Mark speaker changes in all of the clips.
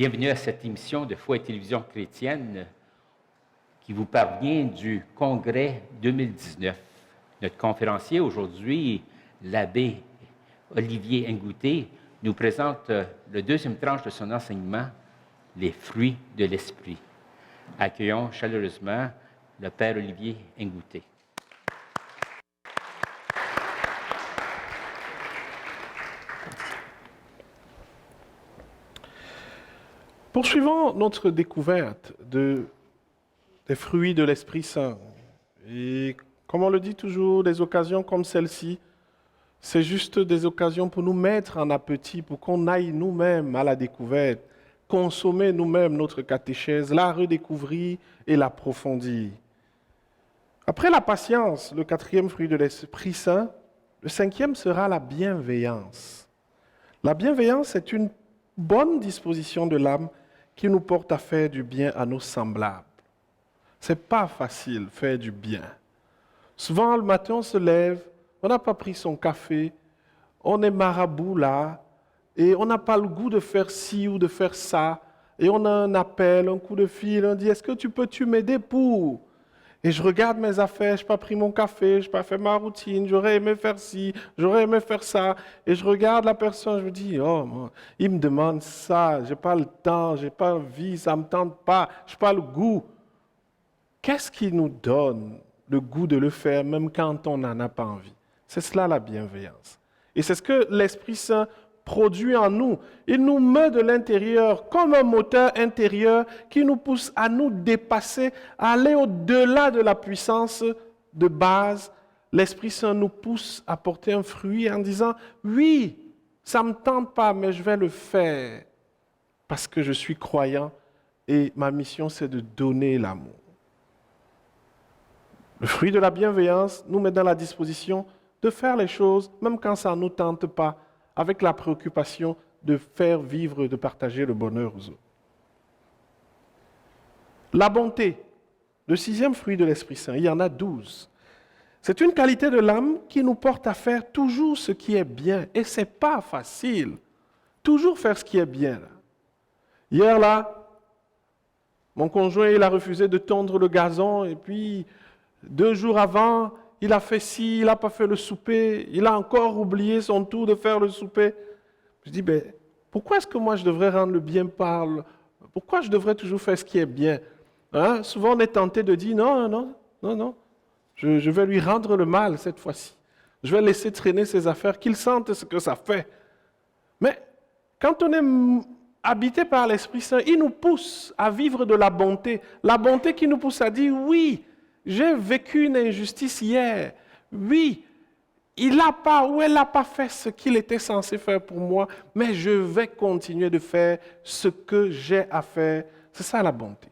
Speaker 1: Bienvenue à cette émission de Foi et Télévision chrétienne qui vous parvient du Congrès 2019. Notre conférencier aujourd'hui, l'abbé Olivier Ngouté, nous présente le deuxième tranche de son enseignement, les fruits de l'esprit. Accueillons chaleureusement le Père Olivier Ngouté.
Speaker 2: Poursuivons notre découverte des fruits de l'Esprit Saint. Et comme on le dit toujours, des occasions comme celle-ci, c'est juste des occasions pour nous mettre en appétit, pour qu'on aille nous-mêmes à la découverte, consommer nous-mêmes notre catéchèse, la redécouvrir et l'approfondir. Après la patience, le quatrième fruit de l'Esprit Saint, le cinquième sera la bienveillance. La bienveillance est une bonne disposition de l'âme qui nous porte à faire du bien à nos semblables. Ce n'est pas facile, faire du bien. Souvent, le matin, on se lève, on n'a pas pris son café, on est marabout là, et on n'a pas le goût de faire ci ou de faire ça, et on a un appel, un coup de fil, on dit « Est-ce que peux-tu m'aider pour ?» Et je regarde mes affaires, je n'ai pas pris mon café, je n'ai pas fait ma routine, j'aurais aimé faire ci, j'aurais aimé faire ça. Et je regarde la personne, je me dis, oh, il me demande ça, je n'ai pas le temps, je n'ai pas envie, ça ne me tente pas, je n'ai pas le goût. Qu'est-ce qui nous donne le goût de le faire, même quand on n'en a pas envie? C'est cela la bienveillance. Et c'est ce que l'Esprit Saint produit en nous. Il nous met de l'intérieur comme un moteur intérieur qui nous pousse à nous dépasser, à aller au-delà de la puissance de base. L'Esprit Saint nous pousse à porter un fruit en disant « Oui, ça ne me tente pas, mais je vais le faire parce que je suis croyant et ma mission, c'est de donner l'amour. » Le fruit de la bienveillance nous met dans la disposition de faire les choses, même quand ça ne nous tente pas, avec la préoccupation de faire vivre et de partager le bonheur aux autres. La bonté, le sixième fruit de l'Esprit Saint, il y en a 12. C'est une qualité de l'âme qui nous porte à faire toujours ce qui est bien. Et ce n'est pas facile. Toujours faire ce qui est bien. Là. Hier, là, mon conjoint, il a refusé de tondre le gazon et puis 2 jours avant, il a fait ci, il n'a pas fait le souper, il a encore oublié son tour de faire le souper. Je dis, ben, pourquoi est-ce que moi je devrais rendre le bien par... Pourquoi je devrais toujours faire ce qui est bien? Hein? Souvent on est tenté de dire, non, je vais lui rendre le mal cette fois-ci. Je vais laisser traîner ses affaires, qu'il sente ce que ça fait. Mais quand on est habité par l'Esprit Saint, il nous pousse à vivre de la bonté. La bonté qui nous pousse à dire, oui, j'ai vécu une injustice hier. Oui, il n'a pas ou elle n'a pas fait ce qu'il était censé faire pour moi, mais je vais continuer de faire ce que j'ai à faire. C'est ça la bonté.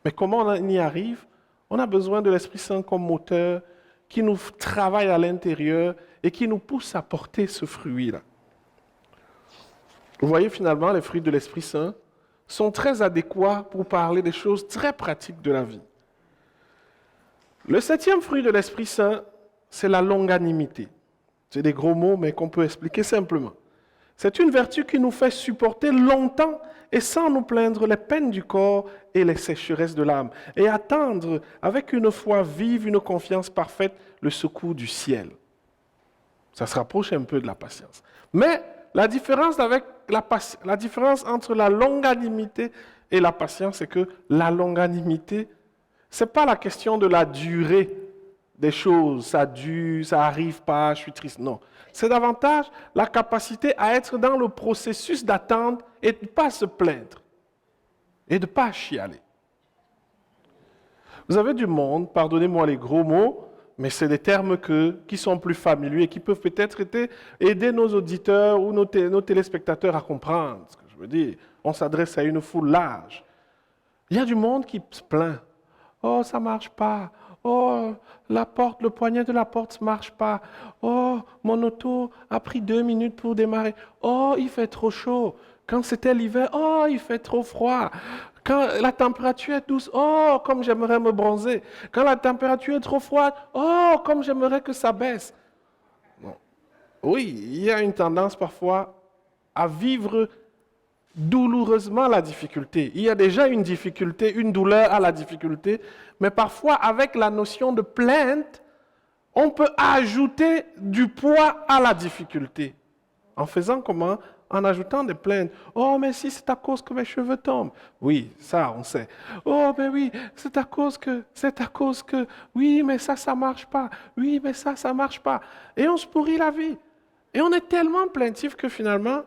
Speaker 2: Mais comment on y arrive? On a besoin de l'Esprit Saint comme moteur qui nous travaille à l'intérieur et qui nous pousse à porter ce fruit-là. Vous voyez finalement, les fruits de l'Esprit Saint sont très adéquats pour parler des choses très pratiques de la vie. Le 7e fruit de l'Esprit Saint, c'est la longanimité. C'est des gros mots, mais qu'on peut expliquer simplement. C'est une vertu qui nous fait supporter longtemps et sans nous plaindre les peines du corps et les sécheresses de l'âme, et attendre avec une foi vive, une confiance parfaite, le secours du ciel. Ça se rapproche un peu de la patience. Mais la différence entre la longanimité et la patience, c'est que la longanimité, ce n'est pas la question de la durée des choses, ça dure, ça n'arrive pas, je suis triste. Non, c'est davantage la capacité à être dans le processus d'attente et de ne pas se plaindre et de ne pas chialer. Vous avez du monde, pardonnez-moi les gros mots, mais c'est des termes qui sont plus familiers et qui peuvent peut-être aider nos auditeurs ou nos téléspectateurs à comprendre ce que je veux dire. On s'adresse à une foule large. Il y a du monde qui se plaint. Oh, ça ne marche pas. Oh, le poignet de la porte ne marche pas. Oh, mon auto a pris 2 minutes pour démarrer. Oh, il fait trop chaud. Quand c'était l'hiver, oh, il fait trop froid. Quand la température est douce, oh, comme j'aimerais me bronzer. Quand la température est trop froide, oh, comme j'aimerais que ça baisse. Bon. Oui, il y a une tendance parfois à vivre douloureusement la difficulté. Il y a déjà une difficulté, une douleur à la difficulté, mais parfois avec la notion de plainte, on peut ajouter du poids à la difficulté. En faisant comment? En ajoutant des plaintes. Oh, mais si c'est à cause que mes cheveux tombent. Oui, ça, on sait. Oh, mais oui, c'est à cause que, oui, mais ça marche pas. Oui, mais ça marche pas. Et on se pourrit la vie. Et on est tellement plaintif que finalement,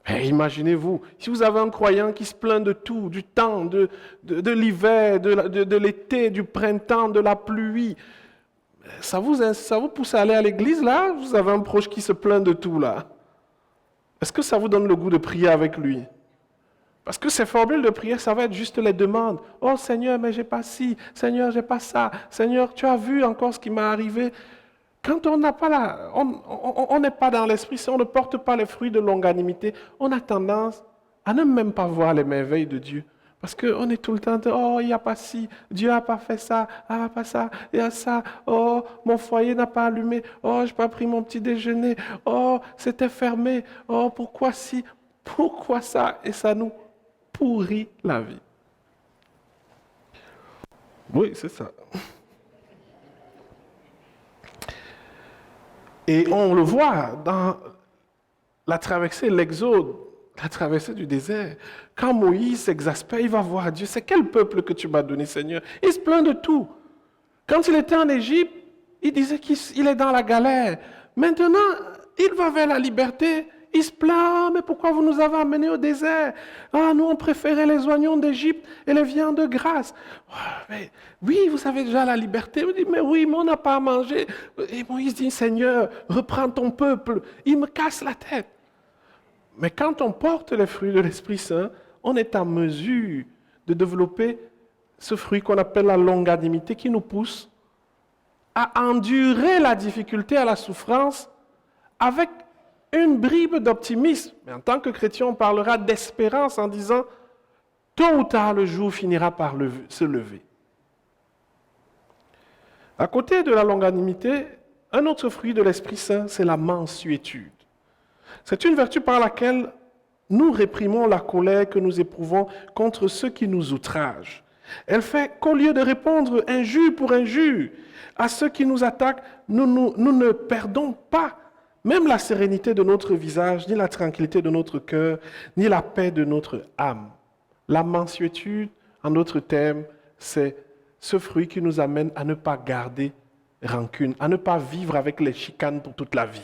Speaker 2: imaginez-vous, si vous avez un croyant qui se plaint de tout, du temps, de l'hiver, de l'été, du printemps, de la pluie, ça vous pousse à aller à l'église là? Vous avez un proche qui se plaint de tout là. Est-ce que ça vous donne le goût de prier avec lui? Parce que ces formules de prière, ça va être juste les demandes. Oh Seigneur, mais j'ai pas ci. Seigneur, j'ai pas ça. Seigneur, tu as vu encore ce qui m'est arrivé. Quand on n'a pas on n'est pas dans l'esprit, si on ne porte pas les fruits de longanimité, on a tendance à ne même pas voir les merveilles de Dieu. Parce qu'on est tout le temps, oh, il n'y a pas ci, Dieu n'a pas fait ça, ah, pas ça, il y a ça, oh, mon foyer n'a pas allumé, oh, je n'ai pas pris mon petit déjeuner, oh, c'était fermé, oh, pourquoi ci, pourquoi ça, et ça nous pourrit la vie. Oui, c'est ça. Et on le voit dans la traversée, l'Exode, la traversée du désert. Quand Moïse s'exaspère, il va voir Dieu. C'est quel peuple que tu m'as donné, Seigneur? Il se plaint de tout. Quand il était en Égypte, il disait qu'il est dans la galère. Maintenant, il va vers la liberté. Il se plaint, ah, mais pourquoi vous nous avez amenés au désert? Ah, nous, on préférait les oignons d'Égypte et les viandes de grâce. Mais, oui, vous avez déjà la liberté. Il dit, mais oui, mais on n'a pas à manger. Et Moïse dit, Seigneur, reprends ton peuple. Il me casse la tête. Mais quand on porte les fruits de l'Esprit Saint, on est en mesure de développer ce fruit qu'on appelle la longanimité qui nous pousse à endurer la difficulté, à la souffrance avec une bribe d'optimisme. Mais en tant que chrétien, on parlera d'espérance en disant tôt ou tard, le jour finira par se lever. À côté de la longanimité, un autre fruit de l'Esprit Saint, c'est la mansuétude. C'est une vertu par laquelle nous réprimons la colère que nous éprouvons contre ceux qui nous outragent. Elle fait qu'au lieu de répondre injure pour injure à ceux qui nous attaquent, nous ne perdons pas même la sérénité de notre visage, ni la tranquillité de notre cœur, ni la paix de notre âme. La mansuétude, en d'autres termes, c'est ce fruit qui nous amène à ne pas garder rancune, à ne pas vivre avec les chicanes pour toute la vie.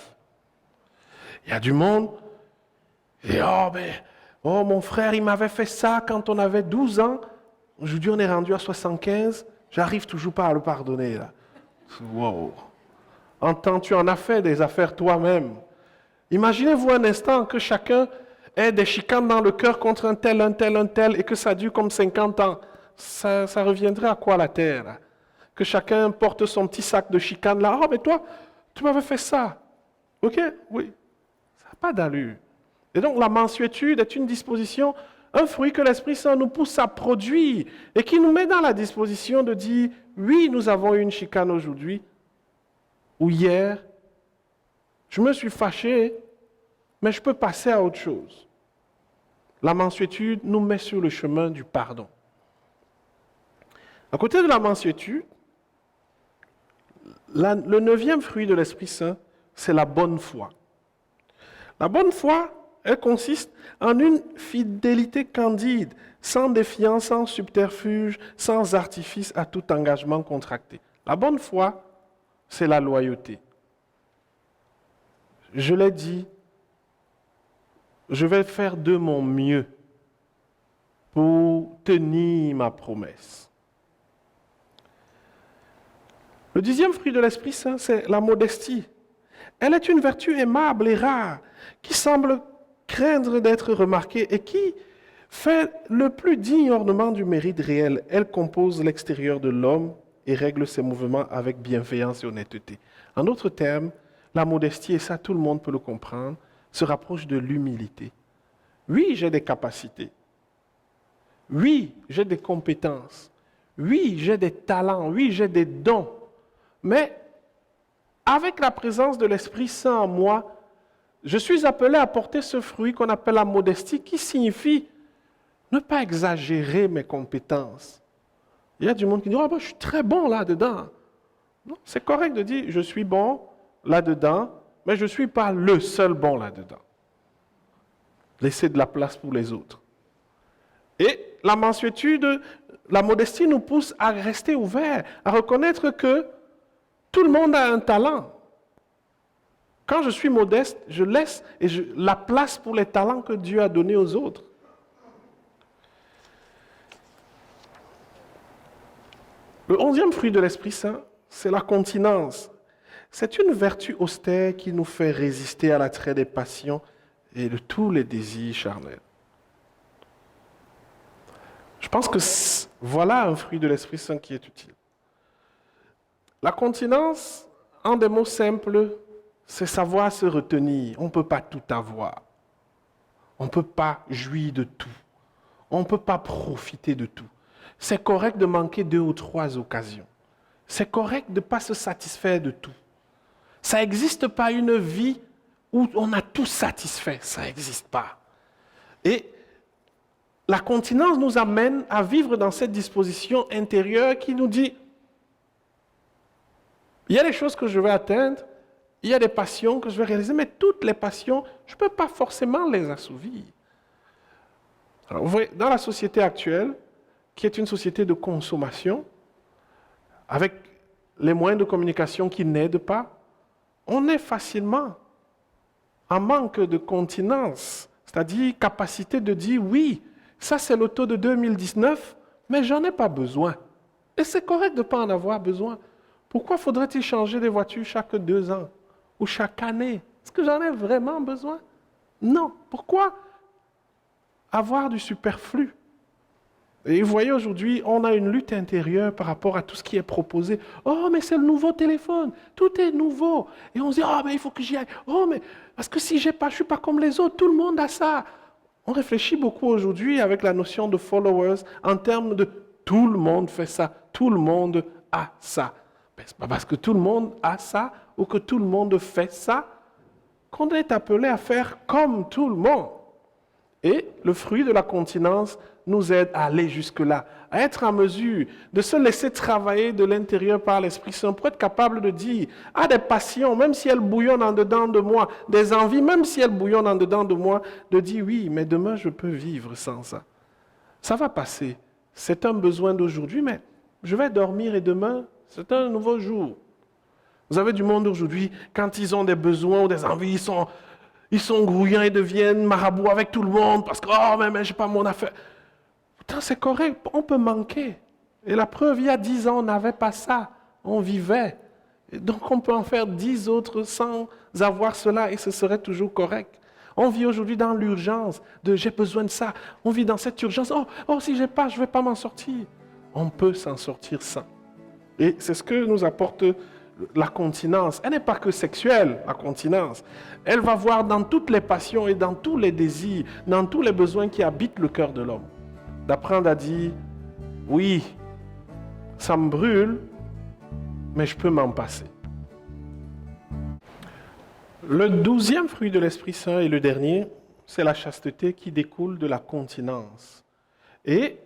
Speaker 2: Il y a du monde, et oh mon frère, il m'avait fait ça quand on avait 12 ans, aujourd'hui on est rendu à 75, j'arrive toujours pas à le pardonner là. Wow. Tu en as fait des affaires toi-même. Imaginez-vous un instant que chacun ait des chicanes dans le cœur contre un tel, et que ça dure comme 50 ans. Ça reviendrait à quoi la terre là? Que chacun porte son petit sac de chicanes là. Oh, mais toi, tu m'avais fait ça. Ok? Oui. Ça n'a pas d'allure. Et donc la mansuétude est une disposition, un fruit que l'Esprit Saint nous pousse à produire et qui nous met dans la disposition de dire, oui, nous avons eu une chicane aujourd'hui, ou hier, je me suis fâché, mais je peux passer à autre chose. La mansuétude nous met sur le chemin du pardon. À côté de la mansuétude, le 9e fruit de l'Esprit Saint, c'est la bonne foi. La bonne foi, elle consiste en une fidélité candide, sans défiance, sans subterfuge, sans artifice à tout engagement contracté. La bonne foi, c'est la loyauté. Je l'ai dit, je vais faire de mon mieux pour tenir ma promesse. Le 10e fruit de l'Esprit Saint, c'est la modestie. Elle est une vertu aimable et rare, qui semble craindre d'être remarquée et qui fait le plus digne ornement du mérite réel. Elle compose l'extérieur de l'homme et règle ses mouvements avec bienveillance et honnêteté. En d'autres termes, la modestie, et ça tout le monde peut le comprendre, se rapproche de l'humilité. Oui, j'ai des capacités. Oui, j'ai des compétences. Oui, j'ai des talents. Oui, j'ai des dons. Mais avec la présence de l'Esprit Saint en moi, je suis appelé à porter ce fruit qu'on appelle la modestie, qui signifie ne pas exagérer mes compétences. Il y a du monde qui dit, je suis très bon là-dedans. Non, c'est correct de dire, je suis bon là-dedans, mais je ne suis pas le seul bon là-dedans. Laissez de la place pour les autres. Et la mansuétude, la modestie nous pousse à rester ouverts, à reconnaître que tout le monde a un talent. Quand je suis modeste, je laisse la place pour les talents que Dieu a donnés aux autres. Le 11e fruit de l'Esprit Saint, c'est la continence. C'est une vertu austère qui nous fait résister à l'attrait des passions et de tous les désirs charnels. Je pense que voilà un fruit de l'Esprit Saint qui est utile. La continence, en des mots simples, c'est savoir se retenir. On ne peut pas tout avoir. On ne peut pas jouir de tout. On ne peut pas profiter de tout. C'est correct de manquer 2 ou 3 occasions. C'est correct de ne pas se satisfaire de tout. Ça n'existe pas une vie où on a tout satisfait. Ça n'existe pas. Et la continence nous amène à vivre dans cette disposition intérieure qui nous dit, il y a des choses que je vais atteindre, il y a des passions que je vais réaliser, mais toutes les passions, je ne peux pas forcément les assouvir. Alors, vous voyez, dans la société actuelle, qui est une société de consommation, avec les moyens de communication qui n'aident pas, on est facilement en manque de continence, c'est-à-dire capacité de dire oui, ça c'est l'auto de 2019, mais j'en ai pas besoin. Et c'est correct de ne pas en avoir besoin. Pourquoi faudrait-il changer des voitures chaque 2 ans ou chaque année? Est-ce que j'en ai vraiment besoin? Non. Pourquoi avoir du superflu? Et vous voyez, aujourd'hui, on a une lutte intérieure par rapport à tout ce qui est proposé. Oh, mais c'est le nouveau téléphone. Tout est nouveau. Et on se dit, oh, mais il faut que j'y aille. Oh, mais parce que si j'ai pas, je ne suis pas comme les autres. Tout le monde a ça. On réfléchit beaucoup aujourd'hui avec la notion de followers en termes de tout le monde fait ça. Tout le monde a ça. Mais ce n'est pas parce que tout le monde a ça ou que tout le monde fait ça qu'on est appelé à faire comme tout le monde. Et le fruit de la continence nous aide à aller jusque-là, à être en mesure de se laisser travailler de l'intérieur par l'Esprit Saint pour être capable de dire à des passions, même si elles bouillonnent en dedans de moi, des envies, même si elles bouillonnent en dedans de moi, de dire oui, mais demain je peux vivre sans ça. Ça va passer. C'est un besoin d'aujourd'hui, mais je vais dormir et demain, c'est un nouveau jour. Vous avez du monde aujourd'hui, quand ils ont des besoins ou des envies, ils sont grouillants et deviennent marabouts avec tout le monde parce que, oh, mais je n'ai pas mon affaire. Pourtant, c'est correct, on peut manquer. Et la preuve, il y a 10 ans, on n'avait pas ça. On vivait. Et donc, on peut en faire 10 autres sans avoir cela et ce serait toujours correct. On vit aujourd'hui dans l'urgence de j'ai besoin de ça. On vit dans cette urgence. Oh si j'ai pas, je ne vais pas m'en sortir. On peut s'en sortir sans. Et c'est ce que nous apporte la continence. Elle n'est pas que sexuelle, la continence. Elle va voir dans toutes les passions et dans tous les désirs, dans tous les besoins qui habitent le cœur de l'homme. D'apprendre à dire, oui, ça me brûle, mais je peux m'en passer. Le 12e fruit de l'Esprit Saint et le dernier, c'est la chasteté qui découle de la continence. Et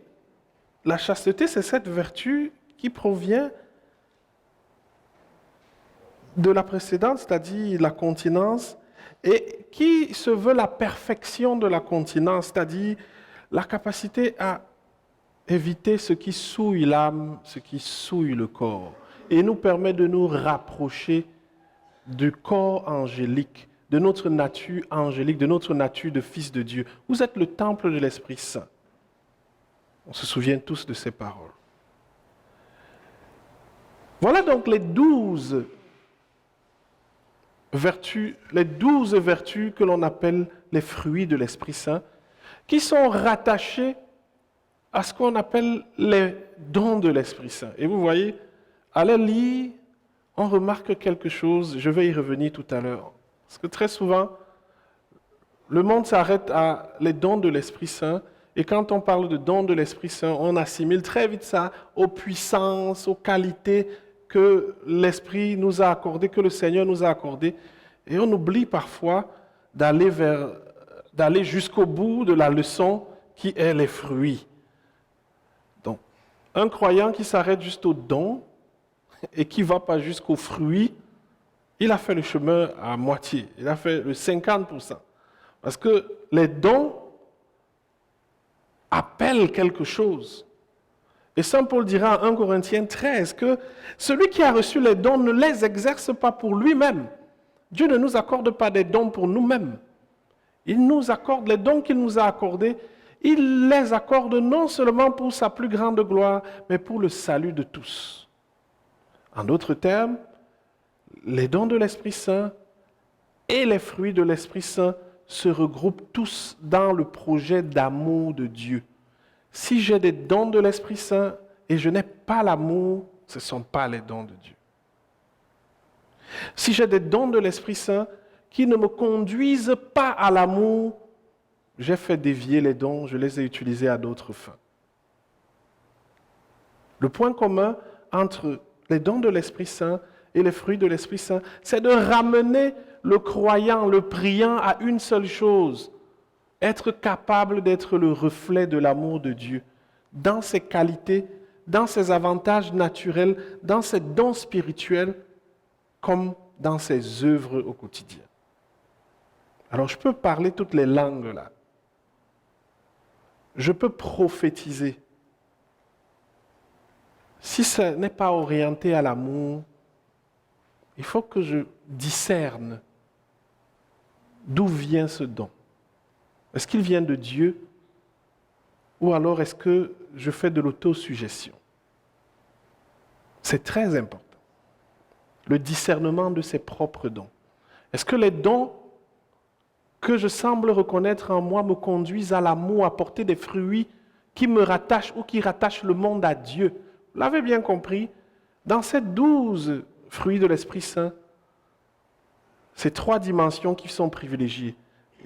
Speaker 2: la chasteté, c'est cette vertu qui provient de la précédente, c'est-à-dire la continence, et qui se veut la perfection de la continence, c'est-à-dire la capacité à éviter ce qui souille l'âme, ce qui souille le corps, et nous permet de nous rapprocher du corps angélique, de notre nature angélique, de notre nature de fils de Dieu. Vous êtes le temple de l'Esprit Saint. On se souvient tous de ces paroles. Voilà donc les 12 vertus que l'on appelle les fruits de l'Esprit Saint, qui sont rattachés à ce qu'on appelle les dons de l'Esprit Saint. Et vous voyez, à la lire, on remarque quelque chose, je vais y revenir tout à l'heure. Parce que très souvent, le monde s'arrête à les dons de l'Esprit Saint, et quand on parle de dons de l'Esprit Saint, on assimile très vite ça aux puissances, aux qualités que l'Esprit nous a accordées, que le Seigneur nous a accordées. Et on oublie parfois d'aller jusqu'au bout de la leçon qui est les fruits. Donc, un croyant qui s'arrête juste au don et qui ne va pas jusqu'aux fruits, il a fait le chemin à moitié, il a fait le 50%. Parce que les dons appellent quelque chose. Et Saint Paul dira en 1 Corinthiens 13 que celui qui a reçu les dons ne les exerce pas pour lui-même. Dieu ne nous accorde pas des dons pour nous-mêmes. Il nous accorde les dons qu'il nous a accordés. Il les accorde non seulement pour sa plus grande gloire, mais pour le salut de tous. En d'autres termes, les dons de l'Esprit Saint et les fruits de l'Esprit Saint se regroupent tous dans le projet d'amour de Dieu. Si j'ai des dons de l'Esprit Saint et je n'ai pas l'amour, ce ne sont pas les dons de Dieu. Si j'ai des dons de l'Esprit Saint qui ne me conduisent pas à l'amour, j'ai fait dévier les dons, je les ai utilisés à d'autres fins. Le point commun entre les dons de l'Esprit Saint et les fruits de l'Esprit Saint, c'est de ramener le croyant, le priant à une seule chose, être capable d'être le reflet de l'amour de Dieu, dans ses qualités, dans ses avantages naturels, dans ses dons spirituels, comme dans ses œuvres au quotidien. Alors je peux parler toutes les langues là. Je peux prophétiser. Si ce n'est pas orienté à l'amour, il faut que je discerne d'où vient ce don. Est-ce qu'il vient de Dieu ou alors est-ce que je fais de l'autosuggestion? C'est très important. Le discernement de ses propres dons. Est-ce que les dons que je semble reconnaître en moi me conduisent à l'amour, à porter des fruits qui me rattachent ou qui rattachent le monde à Dieu? Vous l'avez bien compris, dans ces 12 fruits de l'Esprit Saint, ces 3 dimensions qui sont privilégiées.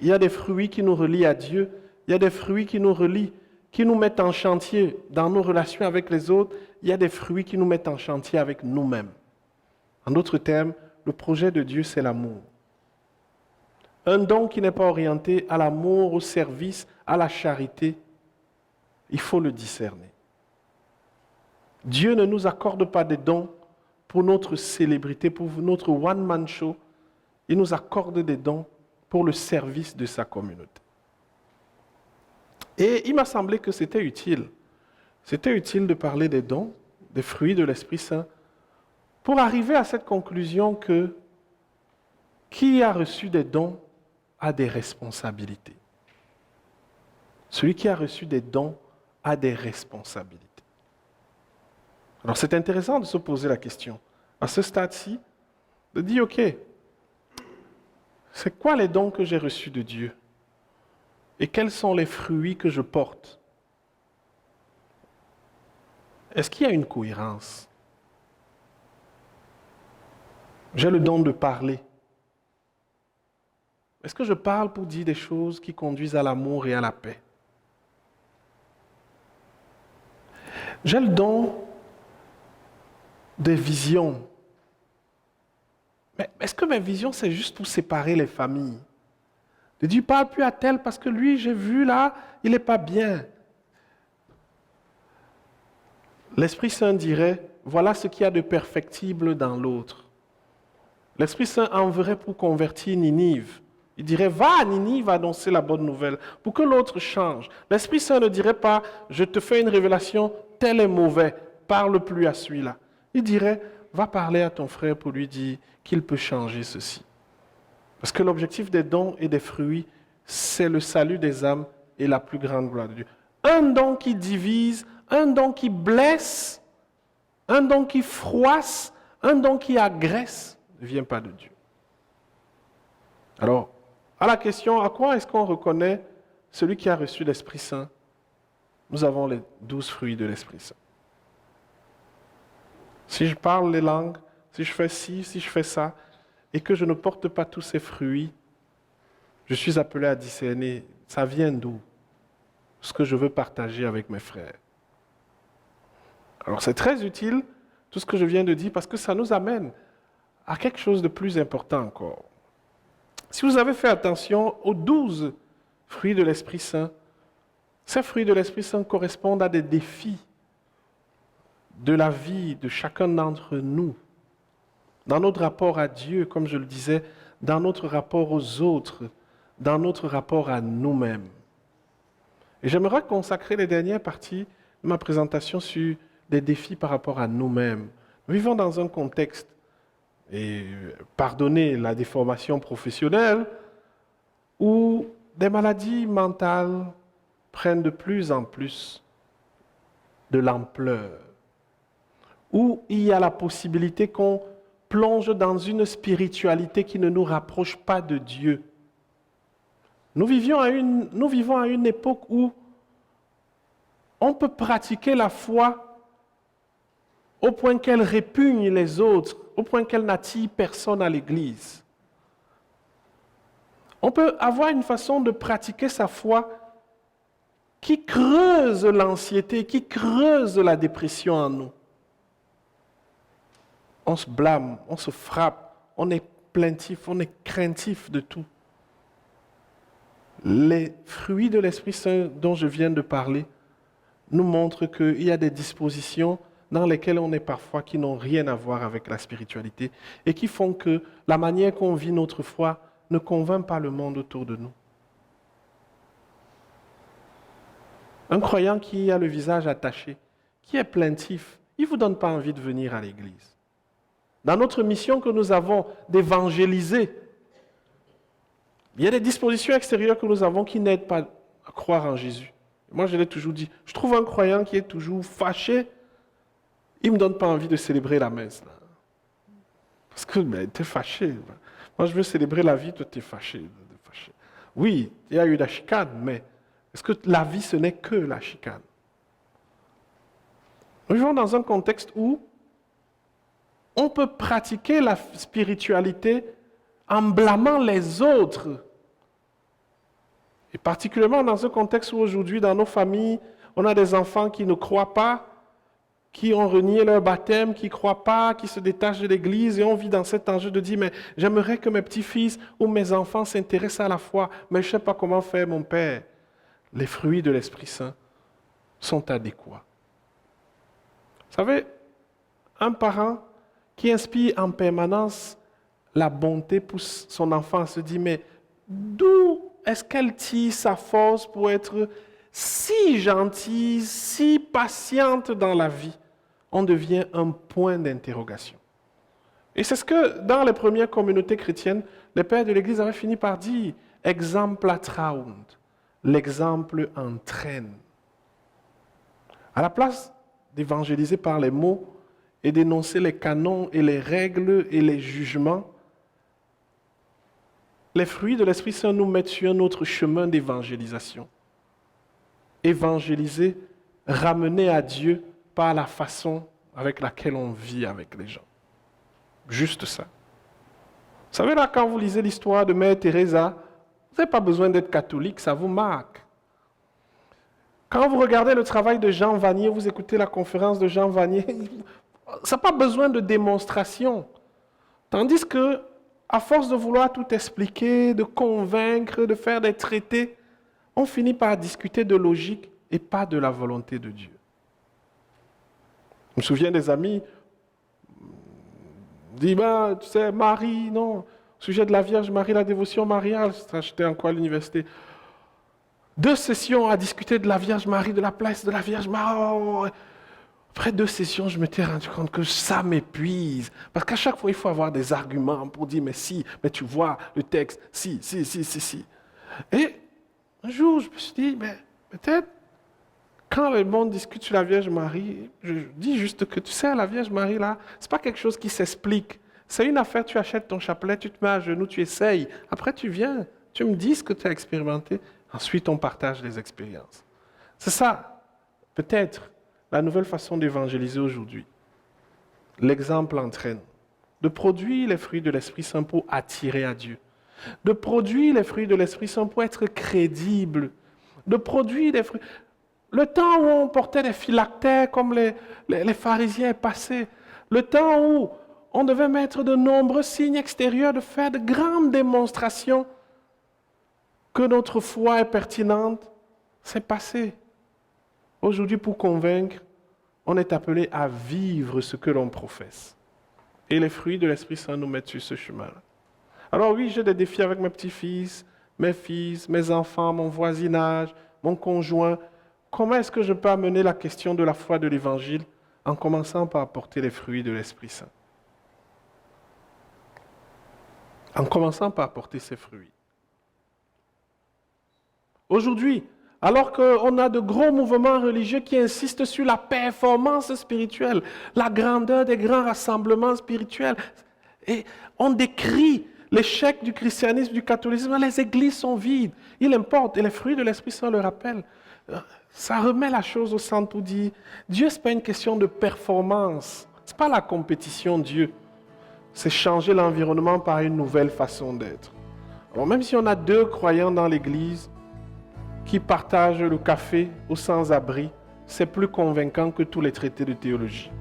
Speaker 2: Il y a des fruits qui nous relient à Dieu, il y a des fruits qui nous relient, qui nous mettent en chantier dans nos relations avec les autres, il y a des fruits qui nous mettent en chantier avec nous-mêmes. En d'autres termes, le projet de Dieu, c'est l'amour. Un don qui n'est pas orienté à l'amour, au service, à la charité, il faut le discerner. Dieu ne nous accorde pas des dons pour notre célébrité, pour notre one-man show. Il nous accorde des dons pour le service de sa communauté. Et il m'a semblé que c'était utile. C'était utile de parler des dons, des fruits de l'Esprit Saint, pour arriver à cette conclusion que qui a reçu des dons a des responsabilités. Celui qui a reçu des dons a des responsabilités. Alors c'est intéressant de se poser la question, à ce stade-ci, de dire, ok, c'est quoi les dons que j'ai reçus de Dieu? Et quels sont les fruits que je porte? Est-ce qu'il y a une cohérence? J'ai le don de parler. Est-ce que je parle pour dire des choses qui conduisent à l'amour et à la paix? J'ai le don des visions. Mais est-ce que mes visions, c'est juste pour séparer les familles? De dire, parle plus à tel parce que lui, j'ai vu là, il n'est pas bien. L'Esprit Saint dirait, voilà ce qu'il y a de perfectible dans l'autre. L'Esprit Saint enverrait pour convertir Ninive. Il dirait, va à Ninive annoncer la bonne nouvelle pour que l'autre change. L'Esprit Saint ne dirait pas, je te fais une révélation, tel est mauvais, parle plus à celui-là. Il dirait, va parler à ton frère pour lui dire qu'il peut changer ceci. Parce que l'objectif des dons et des fruits, c'est le salut des âmes et la plus grande gloire de Dieu. Un don qui divise, un don qui blesse, un don qui froisse, un don qui agresse, ne vient pas de Dieu. Alors, à la question, à quoi est-ce qu'on reconnaît celui qui a reçu l'Esprit Saint? Nous avons les 12 fruits de l'Esprit Saint. Si je parle les langues, si je fais ci, si je fais ça, et que je ne porte pas tous ces fruits, je suis appelé à discerner, ça vient d'où? Ce que je veux partager avec mes frères. Alors c'est très utile, tout ce que je viens de dire, parce que ça nous amène à quelque chose de plus important encore. Si vous avez fait attention aux 12 fruits de l'Esprit Saint, ces fruits de l'Esprit Saint correspondent à des défis de la vie de chacun d'entre nous, dans notre rapport à Dieu, comme je le disais, dans notre rapport aux autres, dans notre rapport à nous-mêmes. Et j'aimerais consacrer les dernières parties de ma présentation sur des défis par rapport à nous-mêmes. Nous vivons dans un contexte, et pardonnez la déformation professionnelle, où des maladies mentales prennent de plus en plus de l'ampleur, où il y a la possibilité qu'on plonge dans une spiritualité qui ne nous rapproche pas de Dieu. Nous vivons à une époque où on peut pratiquer la foi au point qu'elle répugne les autres, au point qu'elle n'attire personne à l'Église. On peut avoir une façon de pratiquer sa foi qui creuse l'anxiété, qui creuse la dépression en nous. On se blâme, on se frappe, on est plaintif, on est craintif de tout. Les fruits de l'Esprit Saint dont je viens de parler nous montrent qu'il y a des dispositions dans lesquelles on est parfois qui n'ont rien à voir avec la spiritualité et qui font que la manière qu'on vit notre foi ne convainc pas le monde autour de nous. Un croyant qui a le visage attaché, qui est plaintif, il ne vous donne pas envie de venir à l'église. Dans notre mission que nous avons d'évangéliser, il y a des dispositions extérieures que nous avons qui n'aident pas à croire en Jésus. Moi, je l'ai toujours dit, je trouve un croyant qui est toujours fâché, il ne me donne pas envie de célébrer la messe. Là. Parce que tu es fâché. Moi, je veux célébrer la vie, toi, tu es fâché. Oui, il y a eu la chicane, mais est-ce que la vie, ce n'est que la chicane? Nous vivons dans un contexte où on peut pratiquer la spiritualité en blâmant les autres. Et particulièrement dans un contexte où aujourd'hui, dans nos familles, on a des enfants qui ne croient pas, qui ont renié leur baptême, qui ne croient pas, qui se détachent de l'Église, et on vit dans cet enjeu de dire, mais j'aimerais que mes petits-fils ou mes enfants s'intéressent à la foi, mais je ne sais pas comment faire, mon Père. Les fruits de l'Esprit Saint sont adéquats. Vous savez, un parent qui inspire en permanence la bonté pousse son enfant à se dire, mais d'où est-ce qu'elle tire sa force pour être si gentille, si patiente dans la vie? On devient un point d'interrogation. Et c'est ce que, dans les premières communautés chrétiennes, les pères de l'Église avaient fini par dire, exempla traunt, l'exemple entraîne. À la place d'évangéliser par les mots et d'énoncer les canons et les règles et les jugements, les fruits de l'Esprit Saint nous mettent sur un autre chemin d'évangélisation. Évangéliser, ramener à Dieu par la façon avec laquelle on vit avec les gens. Juste ça. Vous savez là, quand vous lisez l'histoire de Mère Teresa, vous n'avez pas besoin d'être catholique, ça vous marque. Quand vous regardez le travail de Jean Vanier, vous écoutez la conférence de Jean Vanier, ça n'a pas besoin de démonstration. Tandis que, à force de vouloir tout expliquer, de convaincre, de faire des traités, on finit par discuter de logique et pas de la volonté de Dieu. Je me souviens des amis, disent, tu sais, Marie, non, au sujet de la Vierge Marie, la dévotion mariale, j'étais encore à l'université. 2 sessions à discuter de la Vierge Marie, de la place de la Vierge Marie. Après 2 sessions, je m'étais rendu compte que ça m'épuise. Parce qu'à chaque fois, il faut avoir des arguments pour dire, mais si, mais tu vois le texte, si. Et un jour, je me suis dit, mais peut-être, quand le monde discute sur la Vierge Marie, je dis juste que tu sais, la Vierge Marie, là, ce n'est pas quelque chose qui s'explique. C'est une affaire, tu achètes ton chapelet, tu te mets à genoux, tu essayes. Après, tu viens, tu me dis ce que tu as expérimenté. Ensuite, on partage les expériences. C'est ça, peut-être, la nouvelle façon d'évangéliser aujourd'hui. L'exemple entraîne. De produire les fruits de l'Esprit Saint pour attirer à Dieu. De produire les fruits de l'Esprit Saint pour être crédible. De produire les fruits. Le temps où on portait des phylactères comme les pharisiens est passé. Le temps où on devait mettre de nombreux signes extérieurs, de faire de grandes démonstrations que notre foi est pertinente. C'est passé. Aujourd'hui, pour convaincre, on est appelé à vivre ce que l'on professe. Et les fruits de l'Esprit Saint nous mettent sur ce chemin-là. Alors oui, j'ai des défis avec mes petits-fils, mes enfants, mon voisinage, mon conjoint. Comment est-ce que je peux amener la question de la foi de l'Évangile en commençant par apporter les fruits de l'Esprit Saint? En commençant par apporter ces fruits. Aujourd'hui, alors qu'on a de gros mouvements religieux qui insistent sur la performance spirituelle, la grandeur des grands rassemblements spirituels, et on décrit l'échec du christianisme, du catholicisme, les églises sont vides. Il importe, et les fruits de l'Esprit Saint le rappellent. Ça remet la chose au centre où dit, Dieu, ce n'est pas une question de performance, ce n'est pas la compétition, Dieu. C'est changer l'environnement par une nouvelle façon d'être. Alors même si on a 2 croyants dans l'église qui partagent le café aux sans-abri, c'est plus convaincant que tous les traités de théologie.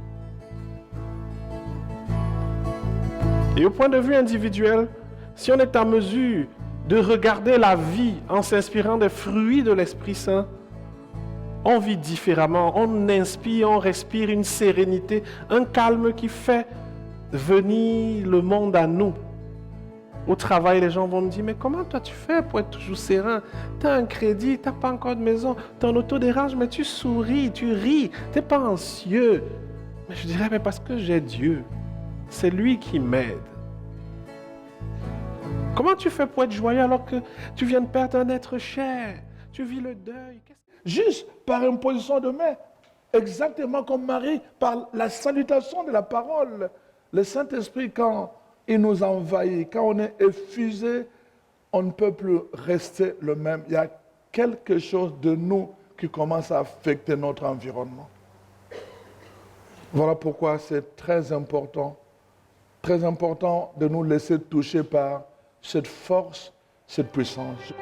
Speaker 2: Et au point de vue individuel, si on est en mesure de regarder la vie en s'inspirant des fruits de l'Esprit Saint, on vit différemment, on inspire, on respire une sérénité, un calme qui fait venir le monde à nous. Au travail, les gens vont me dire, mais comment toi tu fais pour être toujours serein? Tu as un crédit, tu n'as pas encore de maison, ton auto dérange, mais tu souris, tu ris, tu n'es pas anxieux. Mais je dirais, mais parce que j'ai Dieu, c'est lui qui m'aide. Comment tu fais pour être joyeux alors que tu viens de perdre un être cher? Tu vis le deuil.
Speaker 3: Juste par imposition de main, exactement comme Marie, par la salutation de la parole. Le Saint-Esprit, quand il nous envahit, quand on est effusé, on ne peut plus rester le même. Il y a quelque chose de nous qui commence à affecter notre environnement. Voilà pourquoi c'est très important de nous laisser toucher par cette force, cette puissance.